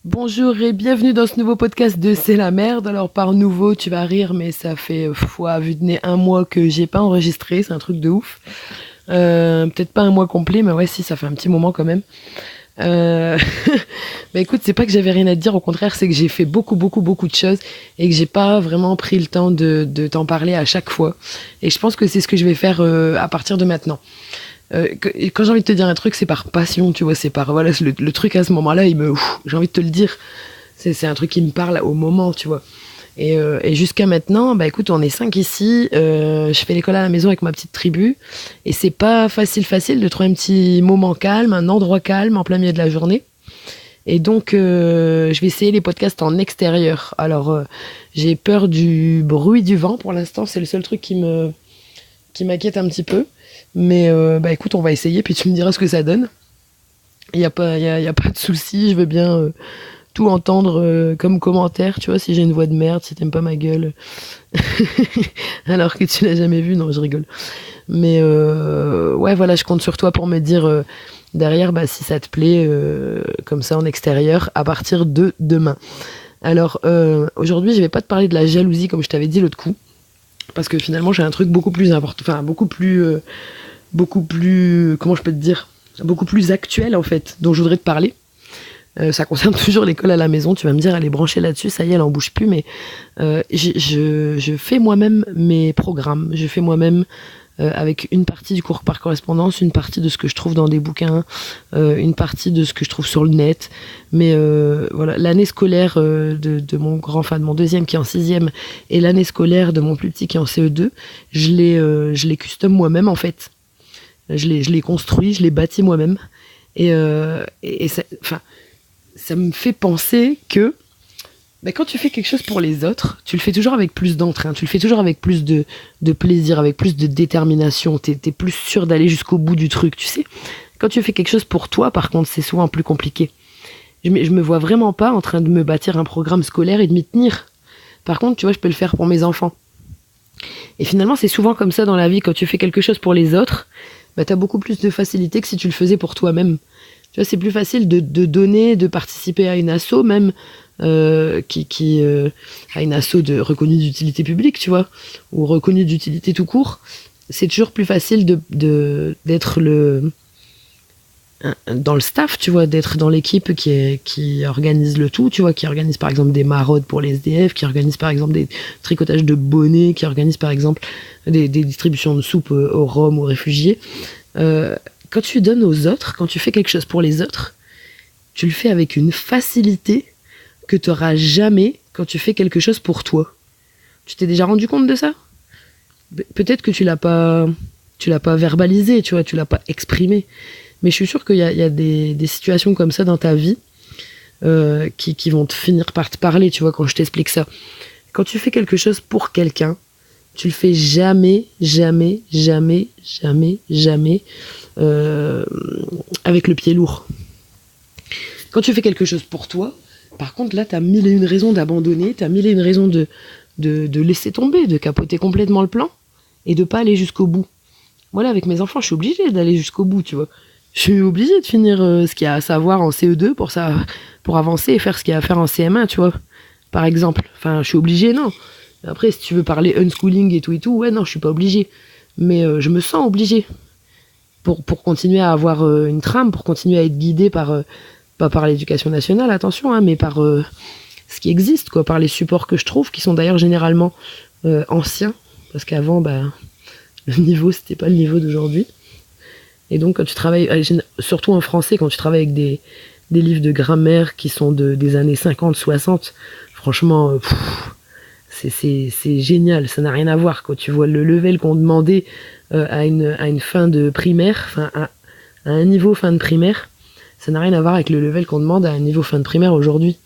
Bonjour et bienvenue dans ce nouveau podcast de C'est la merde. Alors par nouveau, tu vas rire, mais ça fait à vue de nez 1 mois que j'ai pas enregistré, c'est un truc de ouf. Peut-être pas 1 mois complet, mais ouais si, ça fait un petit moment quand même. Euh... Bah écoute, c'est pas que j'avais rien à te dire, au contraire, c'est que j'ai fait beaucoup de choses et que j'ai pas vraiment pris le temps de t'en parler à chaque fois. Et je pense que c'est ce que je vais faire à partir de maintenant. Quand j'ai envie de te dire un truc, c'est par passion, tu vois, c'est par voilà, le truc à ce moment-là, j'ai envie de te le dire. C'est un truc qui me parle au moment, tu vois. Et jusqu'à maintenant, bah écoute, on est 5 ici. Je fais l'école à la maison avec ma petite tribu, et c'est pas facile de trouver un petit moment calme, un endroit calme en plein milieu de la journée. Et donc, je vais essayer les podcasts en extérieur. Alors, j'ai peur du bruit du vent pour l'instant, c'est le seul truc qui m'inquiète un petit peu. Mais bah écoute, on va essayer, puis tu me diras ce que ça donne. Il y a pas de souci, je veux bien tout entendre comme commentaire, tu vois, si j'ai une voix de merde, si t'aimes pas ma gueule. Alors que tu l'as jamais vu, non, je rigole. Mais ouais, voilà, je compte sur toi pour me dire derrière bah, si ça te plaît, comme ça en extérieur, à partir de demain. Alors aujourd'hui, je vais pas te parler de la jalousie comme je t'avais dit l'autre coup, parce que finalement j'ai un truc beaucoup plus important, enfin beaucoup plus, comment je peux te dire, beaucoup plus actuel en fait, dont je voudrais te parler. Ça concerne toujours l'école à la maison. Tu vas me dire, elle est branchée là-dessus, ça y est, elle en bouge plus, mais je fais moi-même mes programmes. Je fais moi-même avec une partie du cours par correspondance, une partie de ce que je trouve dans des bouquins, une partie de ce que je trouve sur le net. Mais voilà, l'année scolaire de mon grand, enfin de mon deuxième qui est en 6e, et l'année scolaire de mon plus petit qui est en CE2, je les custom moi-même en fait. Je les construis, je les bâtis moi-même. Et ça, enfin, ça me fait penser que bah, quand tu fais quelque chose pour les autres, tu le fais toujours avec plus d'entrain, tu le fais toujours avec plus de plaisir, avec plus de détermination, t'es plus sûr d'aller jusqu'au bout du truc, tu sais. Quand tu fais quelque chose pour toi, par contre, c'est souvent plus compliqué. Je me vois vraiment pas en train de me bâtir un programme scolaire et de m'y tenir. Par contre, tu vois, je peux le faire pour mes enfants. Et finalement, c'est souvent comme ça dans la vie, quand tu fais quelque chose pour les autres, bah, t'as beaucoup plus de facilité que si tu le faisais pour toi-même. Tu vois, c'est plus facile de donner, de participer à une asso même, à une asso reconnue d'utilité publique, tu vois, ou reconnue d'utilité tout court. C'est toujours plus facile d'être dans le staff, tu vois, d'être dans l'équipe qui organise le tout, tu vois, qui organise par exemple des maraudes pour les SDF, qui organise par exemple des tricotages de bonnets, qui organise par exemple des distributions de soupe aux Roms, aux réfugiés. Quand tu donnes aux autres, quand tu fais quelque chose pour les autres, tu le fais avec une facilité que tu n'auras jamais quand tu fais quelque chose pour toi. Tu t'es déjà rendu compte de ça ? Peut-être que tu l'as pas verbalisé, tu vois, tu l'as pas exprimé. Mais je suis sûre qu'il y a des situations comme ça dans ta vie qui vont finir par te parler, tu vois, quand je t'explique ça. Quand tu fais quelque chose pour quelqu'un, tu le fais jamais avec le pied lourd. Quand tu fais quelque chose pour toi, par contre, là, t'as 1001 raisons d'abandonner, t'as 1001 raisons de laisser tomber, de capoter complètement le plan et de pas aller jusqu'au bout. Moi, là, avec mes enfants, je suis obligée d'aller jusqu'au bout, tu vois. Je suis obligée de finir ce qu'il y a à savoir en CE2 pour avancer et faire ce qu'il y a à faire en CM1, tu vois, par exemple. Enfin, je suis obligée, non. Après, si tu veux parler unschooling et tout, ouais, non, je suis pas obligée. Mais je me sens obligée pour continuer à avoir une trame, pour continuer à être guidée par, pas par l'éducation nationale, attention, hein, mais par ce qui existe, quoi, par les supports que je trouve, qui sont d'ailleurs généralement anciens, parce qu'avant, bah, le niveau, c'était pas le niveau d'aujourd'hui. Et donc, quand tu travailles, surtout en français, quand tu travailles avec des livres de grammaire qui sont des années 50, 60, franchement, c'est génial, ça n'a rien à voir, quoi. Tu vois le level qu'on demandait à une fin de primaire, enfin à un niveau fin de primaire, ça n'a rien à voir avec le level qu'on demande à un niveau fin de primaire aujourd'hui.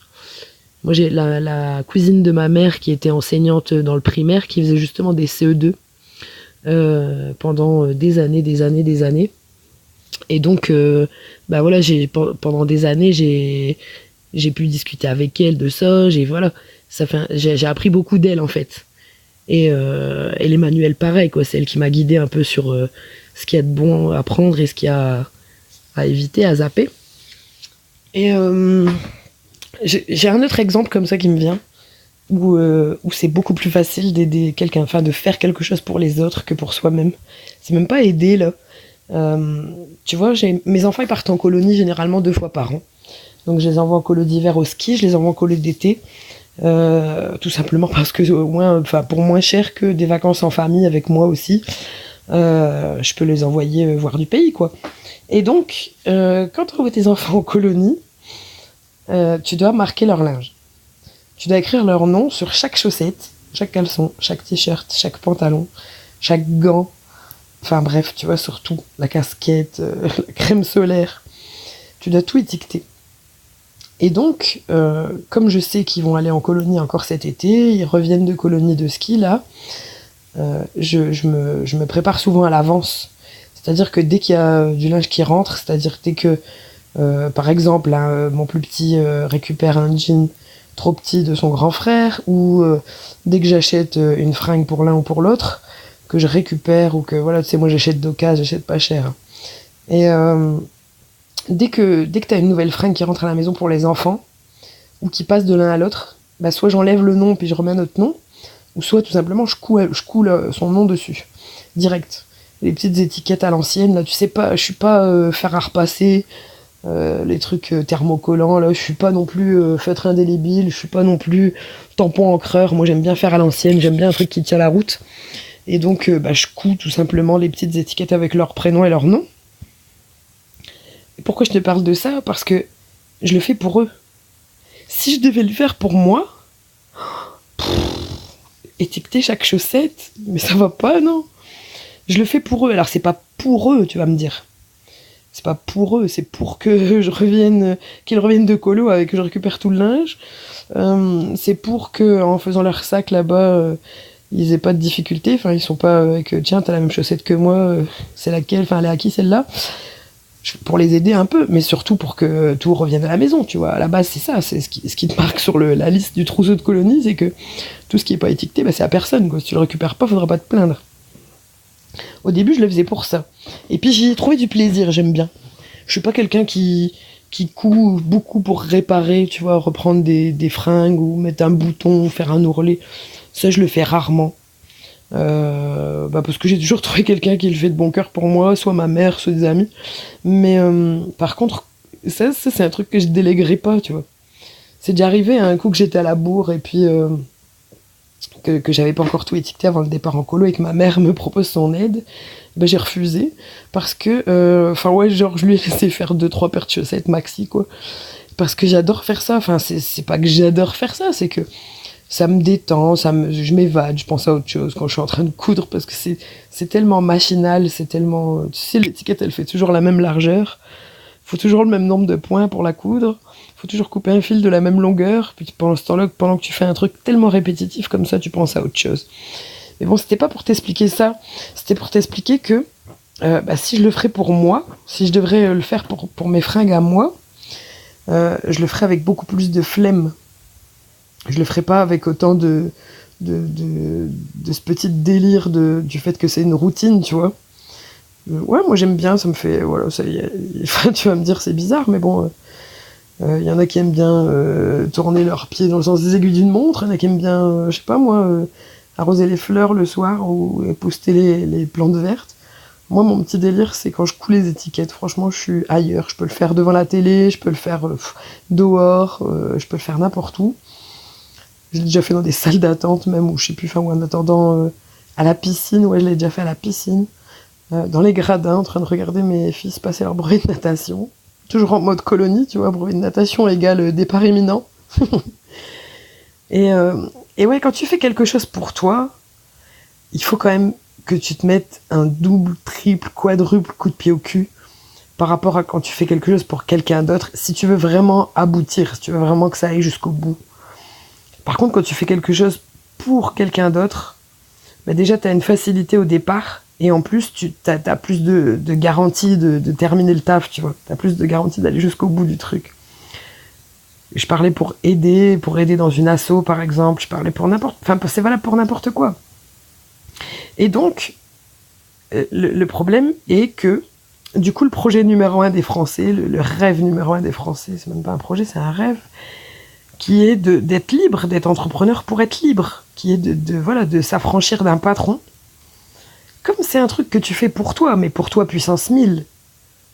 Moi, j'ai la cousine de ma mère qui était enseignante dans le primaire, qui faisait justement des CE2 pendant des années. Et donc, bah voilà, pendant des années, j'ai pu discuter avec elle de ça. J'ai appris beaucoup d'elle en fait. Et l'Emmanuel, pareil, quoi. C'est elle qui m'a guidée un peu sur ce qu'il y a de bon à prendre et ce qu'il y a à éviter, à zapper. Et J'ai un autre exemple comme ça qui me vient, où c'est beaucoup plus facile d'aider quelqu'un, enfin de faire quelque chose pour les autres que pour soi-même. C'est même pas aider là. Tu vois, mes enfants ils partent en colonie généralement 2 fois par an. Donc je les envoie en colo d'hiver au ski, je les envoie en colo d'été. Tout simplement parce que au moins, enfin pour moins cher que des vacances en famille avec moi aussi, je peux les envoyer voir du pays quoi. Et donc, quand tu envoies tes enfants en colonie, tu dois marquer leur linge. Tu dois écrire leur nom sur chaque chaussette, chaque caleçon, chaque t-shirt, chaque pantalon, chaque gant. Enfin bref, tu vois, surtout la casquette, la crème solaire. Tu dois tout étiqueter. Et donc, comme je sais qu'ils vont aller en colonie encore cet été, ils reviennent de colonie de ski là, je me prépare souvent à l'avance. C'est-à-dire que dès qu'il y a du linge qui rentre, c'est-à-dire dès que, par exemple, hein, mon plus petit récupère un jean trop petit de son grand frère, ou dès que j'achète une fringue pour l'un ou pour l'autre, que je récupère, ou que, voilà, tu sais, moi j'achète d'occasion, j'achète pas cher. Et dès que t'as une nouvelle fringue qui rentre à la maison pour les enfants, ou qui passe de l'un à l'autre, bah soit j'enlève le nom puis je remets un autre nom, ou soit tout simplement je coule son nom dessus, direct. Les petites étiquettes à l'ancienne, là, tu sais pas, je suis pas fer à repasser, les trucs thermocollants, là, je suis pas non plus feutre indélébile, je suis pas non plus tampon encreur, moi j'aime bien faire à l'ancienne, j'aime bien un truc qui tient la route. Et donc je couds tout simplement les petites étiquettes avec leur prénom et leur nom. Et pourquoi je te parle de ça ? Parce que je le fais pour eux. Si je devais le faire pour moi, étiqueter chaque chaussette, mais ça va pas, non ? Je le fais pour eux. Alors c'est pas pour eux, tu vas me dire. C'est pas pour eux, c'est pour que qu'ils reviennent de colo avec que je récupère tout le linge. C'est pour que en faisant leur sac là-bas, ils aient pas de difficultés. Enfin, ils sont pas avec tiens, t'as la même chaussette que moi, c'est laquelle ? Enfin, elle est à qui celle-là ? Pour les aider un peu, mais surtout pour que tout revienne à la maison, tu vois. À la base, c'est ça, c'est ce qui te marque sur la liste du trousseau de colonie, c'est que tout ce qui est pas étiqueté, c'est à personne, quoi. Si tu le récupères pas, faudra pas te plaindre. Au début, je le faisais pour ça. Et puis, j'y ai trouvé du plaisir, j'aime bien. Je suis pas quelqu'un qui coud beaucoup pour réparer, tu vois, reprendre des fringues ou mettre un bouton, faire un ourlet. Ça, je le fais rarement. Parce que j'ai toujours trouvé quelqu'un qui le fait de bon cœur pour moi, soit ma mère, soit des amis. Mais par contre, ça c'est un truc que je déléguerai pas, tu vois. C'est déjà arrivé un coup que j'étais à la bourre et puis que j'avais pas encore tout étiqueté avant le départ en colo et que ma mère me propose son aide. J'ai refusé parce que je lui ai laissé faire 2-3 paires de chaussettes maxi, quoi, parce que j'adore faire ça. Enfin, c'est pas que j'adore faire ça, c'est que ça me détend, je m'évade, je pense à autre chose quand je suis en train de coudre, parce que c'est tellement machinal, c'est tellement... Tu sais, l'étiquette, elle fait toujours la même largeur, faut toujours le même nombre de points pour la coudre, faut toujours couper un fil de la même longueur, puis pendant ce temps-là, pendant que tu fais un truc tellement répétitif comme ça, tu penses à autre chose. Mais bon, c'était pas pour t'expliquer ça, c'était pour t'expliquer que si je le ferais pour moi, si je devrais le faire pour mes fringues à moi, je le ferais avec beaucoup plus de flemme. Je le ferai pas avec autant de ce petit délire du fait que c'est une routine, tu vois. Ouais, moi j'aime bien, ça me fait... Voilà, ça, tu vas me dire c'est bizarre, mais bon, y en a qui aiment bien tourner leurs pieds dans le sens des aiguilles d'une montre, il y en a qui aiment bien, je sais pas moi, arroser les fleurs le soir ou épousseter les plantes vertes. Moi, mon petit délire, c'est quand je couds les étiquettes. Franchement, je suis ailleurs. Je peux le faire devant la télé, je peux le faire dehors, je peux le faire n'importe où. Je l'ai déjà fait dans des salles d'attente même, ou je sais plus, ou en attendant à la piscine. Ouais, je l'ai déjà fait à la piscine. Dans les gradins, en train de regarder mes fils passer leur brevet de natation. Toujours en mode colonie, tu vois, brevet de natation égale départ imminent. Et ouais, quand tu fais quelque chose pour toi, il faut quand même que tu te mettes un double, triple, quadruple coup de pied au cul par rapport à quand tu fais quelque chose pour quelqu'un d'autre, si tu veux vraiment aboutir, si tu veux vraiment que ça aille jusqu'au bout. Par contre, quand tu fais quelque chose pour quelqu'un d'autre, déjà, tu as une facilité au départ, et en plus, tu as plus de garantie de terminer le taf, tu vois. Tu as plus de garantie d'aller jusqu'au bout du truc. Je parlais pour aider dans une asso, par exemple. Je parlais pour n'importe... Enfin, c'est valable pour n'importe quoi. Et donc, le problème est que, du coup, le projet numéro 1 des Français, le rêve numéro 1 des Français, c'est même pas un projet, c'est un rêve, qui est d'être libre, d'être entrepreneur pour être libre, qui est de s'affranchir d'un patron. Comme c'est un truc que tu fais pour toi, mais pour toi puissance 1000.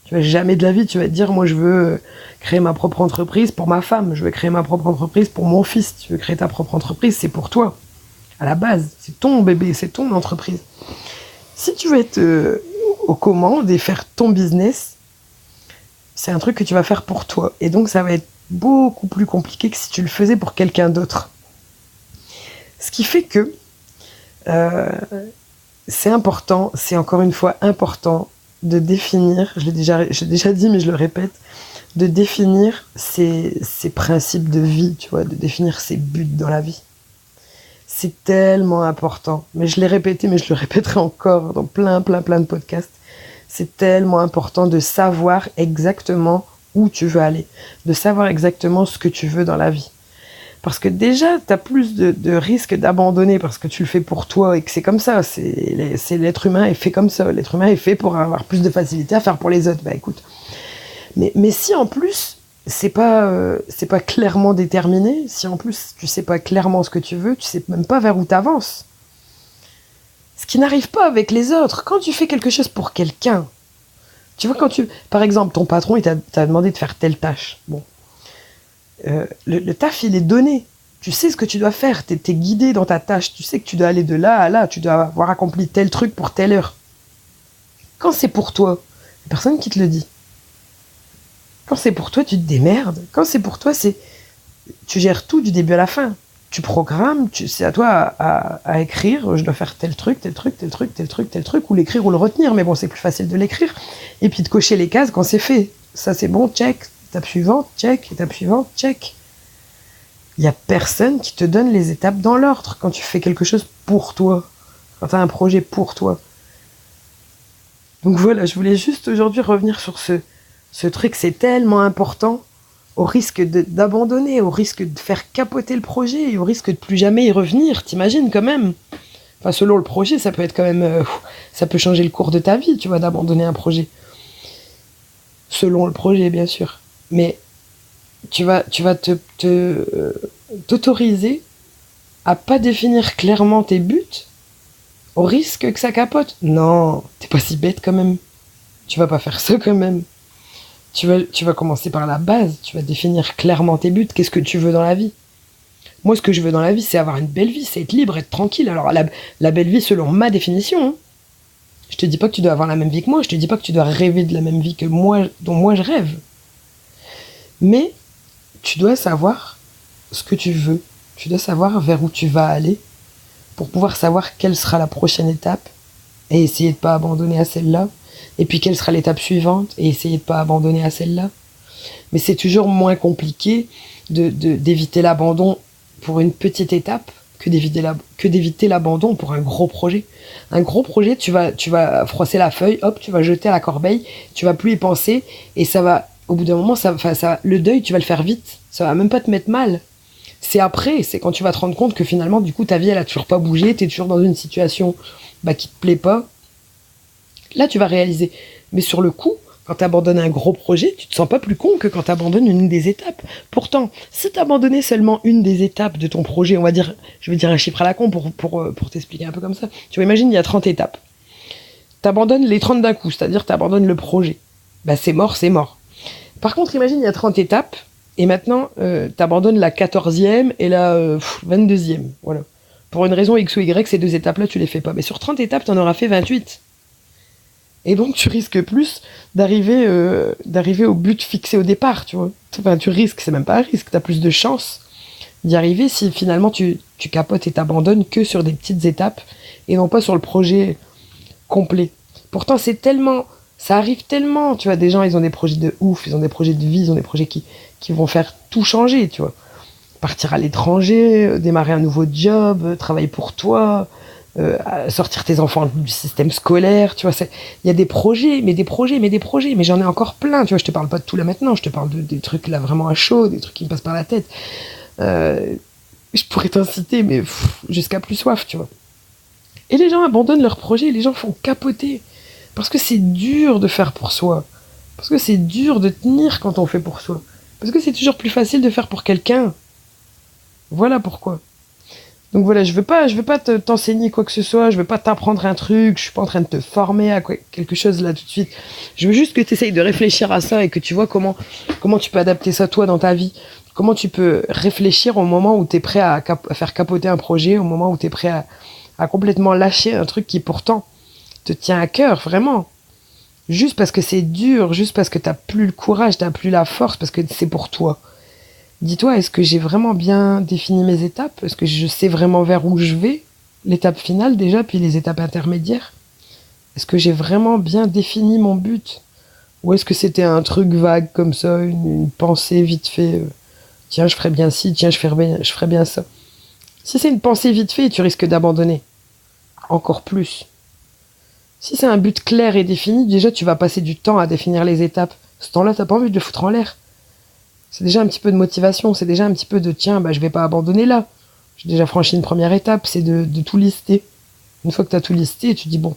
Tu vas jamais de la vie, tu vas te dire, moi je veux créer ma propre entreprise pour ma femme, je veux créer ma propre entreprise pour mon fils, tu veux créer ta propre entreprise, c'est pour toi. À la base, c'est ton bébé, c'est ton entreprise. Si tu veux être aux commandes et faire ton business, c'est un truc que tu vas faire pour toi. Et donc ça va être beaucoup plus compliqué que si tu le faisais pour quelqu'un d'autre. Ce qui fait que c'est important, c'est encore une fois important de définir, j'ai déjà dit mais je le répète, de définir ses principes de vie, tu vois, de définir ses buts dans la vie. C'est tellement important. Mais je l'ai répété, mais je le répéterai encore dans plein de podcasts. C'est tellement important de savoir exactement où tu veux aller, de savoir exactement ce que tu veux dans la vie. Parce que déjà, tu as plus de risques d'abandonner parce que tu le fais pour toi et que c'est comme ça. C'est l'être humain est fait comme ça. L'être humain est fait pour avoir plus de facilité à faire pour les autres. Bah écoute. Mais si en plus, c'est pas clairement déterminé, si en plus tu sais pas clairement ce que tu veux, tu sais même pas vers où t'avances. Ce qui n'arrive pas avec les autres. Quand tu fais quelque chose pour quelqu'un, tu vois, par exemple, ton patron, il t'a demandé de faire telle tâche. Bon. Le taf, il est donné. Tu sais ce que tu dois faire. T'es guidé dans ta tâche. Tu sais que tu dois aller de là à là. Tu dois avoir accompli tel truc pour telle heure. Quand c'est pour toi, il n'y a personne qui te le dit. Quand c'est pour toi, tu te démerdes. Quand c'est pour toi, tu gères tout du début à la fin. Tu programmes, c'est à toi à écrire. Je dois faire tel truc, ou l'écrire ou le retenir. Mais bon, c'est plus facile de l'écrire. Et puis de cocher les cases quand c'est fait. Ça, c'est bon, check. Étape suivante, check. Étape suivante, check. Il n'y a personne qui te donne les étapes dans l'ordre quand tu fais quelque chose pour toi. Quand tu as un projet pour toi. Donc voilà, je voulais juste aujourd'hui revenir sur ce truc. C'est tellement important, au risque d'abandonner, au risque de faire capoter le projet et au risque de plus jamais y revenir. T'imagines quand même. Enfin, selon le projet, ça peut être quand même... ça peut changer le cours de ta vie, tu vois, d'abandonner un projet. Selon le projet, bien sûr. Mais tu vas t'autoriser à pas définir clairement tes buts au risque que ça capote. Non, t'es pas si bête quand même. Tu vas pas faire ça quand même. Tu vas commencer par la base. Tu vas définir clairement tes buts. Qu'est-ce que tu veux dans la vie ? Moi, ce que je veux dans la vie, c'est avoir une belle vie, c'est être libre, être tranquille. Alors, la belle vie, selon ma définition, hein. Je te dis pas que tu dois avoir la même vie que moi. Je te dis pas que tu dois rêver de la même vie que moi, dont moi je rêve. Mais tu dois savoir ce que tu veux. Tu dois savoir vers où tu vas aller pour pouvoir savoir quelle sera la prochaine étape et essayer de pas abandonner à celle-là. Et puis quelle sera l'étape suivante et essayer de pas abandonner à celle-là. Mais c'est toujours moins compliqué d'éviter l'abandon pour une petite étape que d'éviter l'abandon pour un gros projet. Un gros projet, tu vas froisser la feuille, hop, tu vas jeter à la corbeille, tu vas plus y penser et ça va, au bout d'un moment, le deuil, tu vas le faire vite. Ça va même pas te mettre mal. C'est après, c'est quand tu vas te rendre compte que finalement, du coup, ta vie, elle a toujours pas bougé, t'es toujours dans une situation qui te plaît pas. Là, tu vas réaliser. Mais sur le coup, quand t'abandonnes un gros projet, tu te sens pas plus con que quand t'abandonnes une des étapes. Pourtant, si t'abandonnais seulement une des étapes de ton projet, je vais dire un chiffre à la con pour t'expliquer un peu comme ça. Tu vois, imagine, il y a 30 étapes. T'abandonnes les 30 d'un coup, c'est-à-dire t'abandonnes le projet. C'est mort, c'est mort. Par contre, imagine, il y a 30 étapes, et maintenant, t'abandonnes la 14e et la 22e. Voilà. Pour une raison X ou Y, ces deux étapes-là, tu les fais pas. Mais sur 30 étapes, t'en auras fait 28. Et donc, tu risques plus d'arriver au but fixé au départ, tu vois. Enfin, tu risques, c'est même pas un risque, t'as plus de chances d'y arriver si finalement tu capotes et t'abandonnes que sur des petites étapes et non pas sur le projet complet. Pourtant, ça arrive tellement, tu vois, des gens, ils ont des projets de ouf, ils ont des projets de vie, ils ont des projets qui vont faire tout changer, tu vois. Partir à l'étranger, démarrer un nouveau job, travailler pour toi, sortir tes enfants du système scolaire, tu vois. Il y a des projets, mais j'en ai encore plein, tu vois. Je te parle pas de tout là maintenant, je te parle des trucs là vraiment à chaud, des trucs qui me passent par la tête. Je pourrais t'en citer, mais jusqu'à plus soif, tu vois. Et les gens abandonnent leurs projets, les gens font capoter. Parce que c'est dur de faire pour soi. Parce que c'est dur de tenir quand on fait pour soi. Parce que c'est toujours plus facile de faire pour quelqu'un. Voilà pourquoi. Donc voilà, je veux pas t'enseigner quoi que ce soit, je veux pas t'apprendre un truc, je suis pas en train de te former à quelque chose là tout de suite. Je veux juste que tu essayes de réfléchir à ça et que tu vois comment tu peux adapter ça toi dans ta vie. Comment tu peux réfléchir au moment où tu es prêt à faire capoter un projet, au moment où tu es prêt à complètement lâcher un truc qui pourtant te tient à cœur, vraiment. Juste parce que c'est dur, juste parce que t'as plus le courage, t'as plus la force, parce que c'est pour toi. Dis-toi, est-ce que j'ai vraiment bien défini mes étapes? Est-ce que je sais vraiment vers où je vais? L'étape finale déjà, puis les étapes intermédiaires? Est-ce que j'ai vraiment bien défini mon but? Ou est-ce que c'était un truc vague comme ça, une pensée vite fait tiens, je ferais bien ci, tiens, je ferais bien ça. Si c'est une pensée vite fait, tu risques d'abandonner. Encore plus. Si c'est un but clair et défini, déjà tu vas passer du temps à définir les étapes. Ce temps-là, t'as pas envie de le foutre en l'air. C'est déjà un petit peu de motivation, c'est déjà un petit peu de tiens, bah je vais pas abandonner là. J'ai déjà franchi une première étape, c'est de tout lister. Une fois que t'as tout listé, tu dis bon,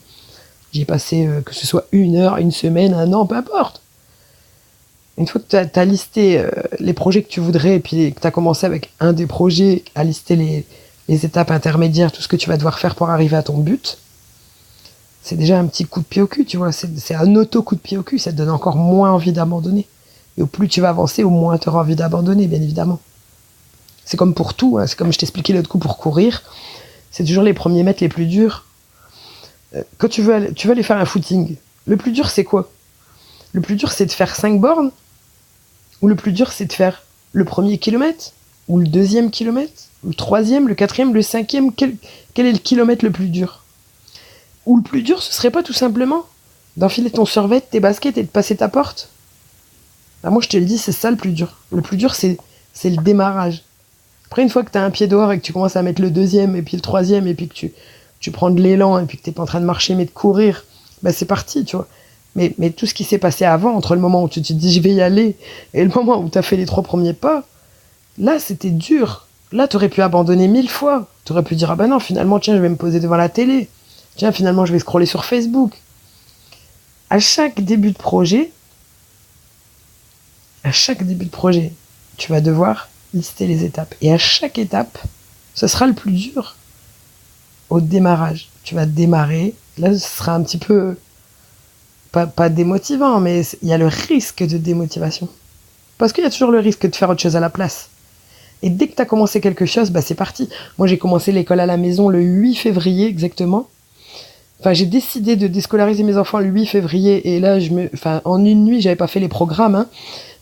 j'y ai passé que ce soit 1 heure, 1 semaine, 1 an, peu importe. Une fois que t'as listé les projets que tu voudrais et puis que t'as commencé avec un des projets à lister les étapes intermédiaires, tout ce que tu vas devoir faire pour arriver à ton but, c'est déjà un petit coup de pied au cul, tu vois. C'est un auto coup de pied au cul, ça te donne encore moins envie d'abandonner. Et au plus tu vas avancer, au moins tu auras envie d'abandonner, bien évidemment. C'est comme pour tout, hein. C'est comme je t'expliquais l'autre coup pour courir. C'est toujours les premiers mètres les plus durs. Quand tu veux aller faire un footing, le plus dur c'est quoi? Le plus dur c'est de faire 5 bornes? Ou le plus dur c'est de faire le premier kilomètre? Ou le deuxième kilomètre? Ou le troisième, le quatrième, le cinquième? Quel est le kilomètre le plus dur? Ou le plus dur ce serait pas tout simplement d'enfiler ton survêt, tes baskets et de passer ta porte? Ah, moi je te le dis, c'est ça le plus dur. Le plus dur c'est le démarrage. Après une fois que t'as un pied dehors et que tu commences à mettre le deuxième et puis le troisième et puis que tu prends de l'élan et puis que t'es pas en train de marcher mais de courir, bah c'est parti, tu vois. Mais tout ce qui s'est passé avant, entre le moment où tu te dis je vais y aller et le moment où t'as fait les 3 premiers pas, là c'était dur. Là t'aurais pu abandonner 1000 fois. T'aurais pu dire ah bah non finalement tiens je vais me poser devant la télé. Tiens finalement je vais scroller sur Facebook. À chaque début de projet, tu vas devoir lister les étapes. Et à chaque étape, ce sera le plus dur au démarrage. Tu vas démarrer. Là, ce sera un petit peu pas démotivant, mais il y a le risque de démotivation. Parce qu'il y a toujours le risque de faire autre chose à la place. Et dès que tu as commencé quelque chose, bah c'est parti. Moi, j'ai commencé l'école à la maison le 8 février exactement. Enfin, j'ai décidé de déscolariser mes enfants le 8 février. Et là, en une nuit, j'avais pas fait les programmes. Hein,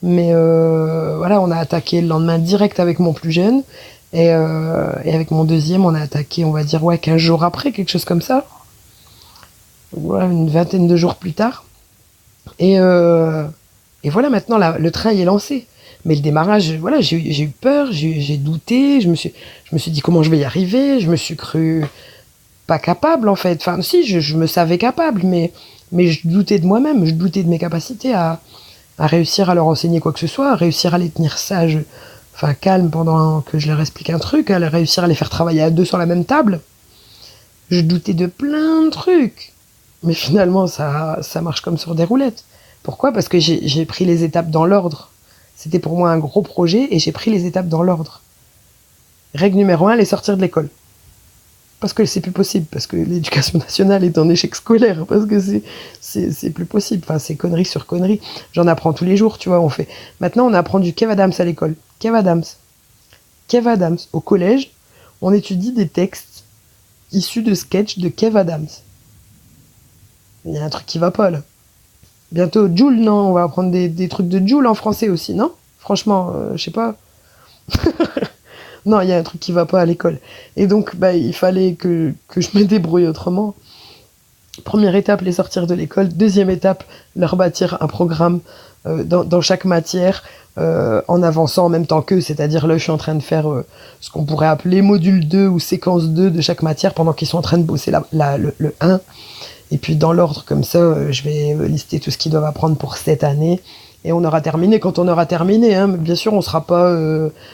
mais voilà, on a attaqué le lendemain direct avec mon plus jeune. Et avec mon deuxième, on a attaqué, on va dire, 15 jours après, quelque chose comme ça. Voilà, une vingtaine de jours plus tard. Et voilà, maintenant, le train il est lancé. Mais le démarrage, voilà, j'ai eu peur, j'ai douté, je me suis dit comment je vais y arriver, je me suis cru pas capable en fait. Enfin, si, je me savais capable, mais je doutais de moi-même, je doutais de mes capacités à réussir à leur enseigner quoi que ce soit, à réussir à les tenir sages, enfin calmes pendant que je leur explique un truc, à réussir à les faire travailler à deux sur la même table. Je doutais de plein de trucs. Mais finalement, ça marche comme sur des roulettes. Pourquoi? Parce que j'ai pris les étapes dans l'ordre. C'était pour moi un gros projet et j'ai pris les étapes dans l'ordre. Règle numéro 1, les sortir de l'école. Parce que c'est plus possible, parce que l'éducation nationale est en échec scolaire, parce que c'est plus possible. Enfin, c'est connerie sur connerie. J'en apprends tous les jours, tu vois. Maintenant, on apprend du Kev Adams à l'école. Kev Adams. Au collège, on étudie des textes issus de sketchs de Kev Adams. Il y a un truc qui va pas, là. Bientôt, Joule, non? On va apprendre des trucs de Joule en français aussi, non? Franchement, je sais pas. Non, il y a un truc qui va pas à l'école. Et donc, il fallait que je me débrouille autrement. Première étape, les sortir de l'école. Deuxième étape, leur bâtir un programme dans chaque matière, en avançant en même temps qu'eux. C'est-à-dire, là, je suis en train de faire ce qu'on pourrait appeler module 2 ou séquence 2 de chaque matière pendant qu'ils sont en train de bosser le 1. Et puis, dans l'ordre, comme ça, je vais lister tout ce qu'ils doivent apprendre pour cette année. Et on aura terminé quand on aura terminé. Hein. Bien sûr, on ne sera pas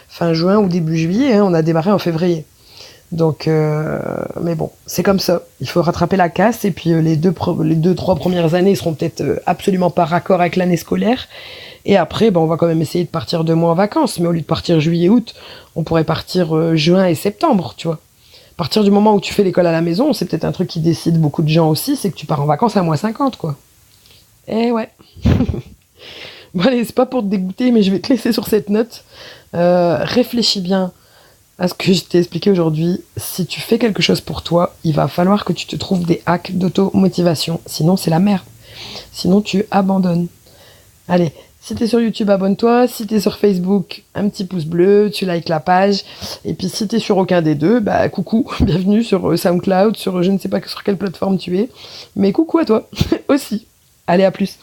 fin juin ou début juillet. Hein. On a démarré en février. Donc, mais bon, c'est comme ça. Il faut rattraper la casse. Et puis les 2, 3 premières années seront peut-être absolument pas raccord avec l'année scolaire. Et après, on va quand même essayer de partir 2 mois en vacances. Mais au lieu de partir juillet-août, on pourrait partir juin et septembre, tu vois. À partir du moment où tu fais l'école à la maison, c'est peut-être un truc qui décide beaucoup de gens aussi, c'est que tu pars en vacances à -50, quoi. Eh ouais. Bon allez, c'est pas pour te dégoûter, mais je vais te laisser sur cette note. Réfléchis bien à ce que je t'ai expliqué aujourd'hui. Si tu fais quelque chose pour toi, il va falloir que tu te trouves des hacks d'auto-motivation. Sinon, c'est la merde. Sinon, tu abandonnes. Allez, si t'es sur YouTube, abonne-toi. Si t'es sur Facebook, un petit pouce bleu, tu likes la page. Et puis si t'es sur aucun des deux, coucou, bienvenue sur SoundCloud, sur je ne sais pas sur quelle plateforme tu es. Mais coucou à toi aussi. Allez, à plus.